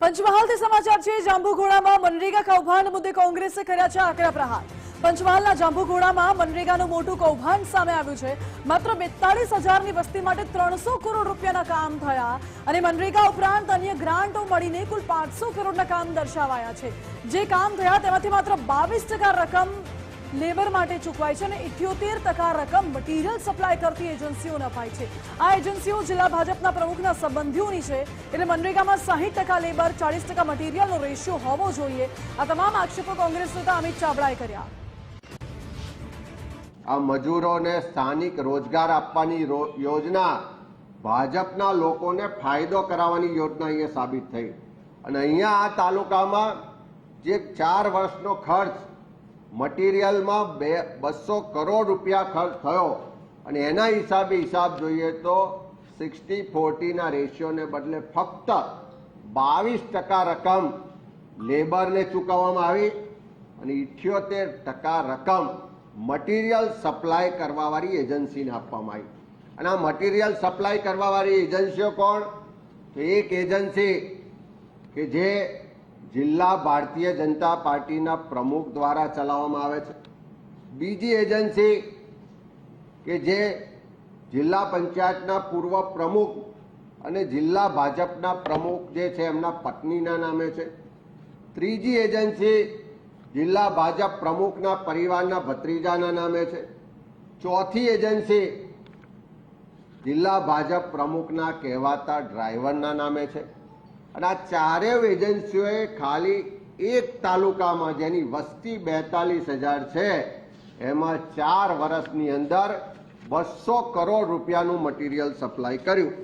પંચમહાલથી સમાચાર છે। જાંબુઘોડામાં મનરેગા કૌભાંડ મુદ્દે કોંગ્રેસે કર્યા છે આકરા પ્રહાર। પંચમહાલના જાંબુઘોડામાં મનરેગાનું મોટું કૌભાંડ સામે આવ્યું છે। માત્ર 42,000ની વસ્તી માટે 300 કરોડ રૂપિયાના કામ થયા અને મનરેગા ઉપરાંત અન્ય ગ્રાન્ટો મળીને કુલ 500 કરોડના કામ દર્શાવાયા છે। જે કામ થયા તેમાંથી માત્ર 22% રકમ લેબર માટે ચૂકવાય છે અને 78% રકમ મટીરીયલ સપ્લાય કરતી એજન્સીઓને અપાય છે। આ એજન્સીઓ જિલ્લા ભાજપના પ્રમુખના સંબંધીઓની છે, એટલે મનરેગામાં 60% લેબર 40% મટીરીયલનો રેશિયો હોવો જોઈએ। આ તમામ આક્ષેપો કોંગ્રેસ નેતા અમિત ચાવડાએ કર્યા। આ મજૂરોને સ્થાનિક રોજગાર આપવાની યોજના ભાજપના લોકોને ફાયદો કરાવવાની યોજના અહીંયા સાબિત થઈ અને અહીંયા આ તાલુકામાં જે 4 વર્ષનો ખર્ચ મટીરિયલમાં 200 કરોડ રૂપિયા ખર્ચ થયો અને એના હિસાબ જોઈએ તો 60-40ના રેશિયોને બદલે ફક્ત 22% રકમ લેબરને ચૂકવવામાં આવી અને 78% રકમ મટીરિયલ સપ્લાય કરવાવાળી એજન્સીને આપવામાં આવી। અને આ મટીરિયલ સપ્લાય કરવાવાળી એજન્સીઓ કોણ? તો એક એજન્સી કે જે જિલ્લા ભારતીય જનતા પાર્ટીના પ્રમુખ દ્વારા ચલાવવામાં આવે છે, બીજી એજન્સી કે જે જિલ્લા પંચાયતના પૂર્વ પ્રમુખ અને જિલ્લા ભાજપના પ્રમુખ જે છે એમના પત્નીના નામે છે, ત્રીજી એજન્સી જિલ્લા ભાજપ પ્રમુખના પરિવારના ભત્રીજાના નામે છે, ચોથી એજન્સી જિલ્લા ભાજપ પ્રમુખના કહેવાતા ડ્રાઈવરના નામે છે। અને આ ચારેય એજન્સીઓએ ખાલી એક તાલુકામાં જેની વસ્તી 42,000 છે એમાં 4 વર્ષની અંદર 200 કરોડ રૂપિયાનું મટીરિયલ સપ્લાય કર્યું।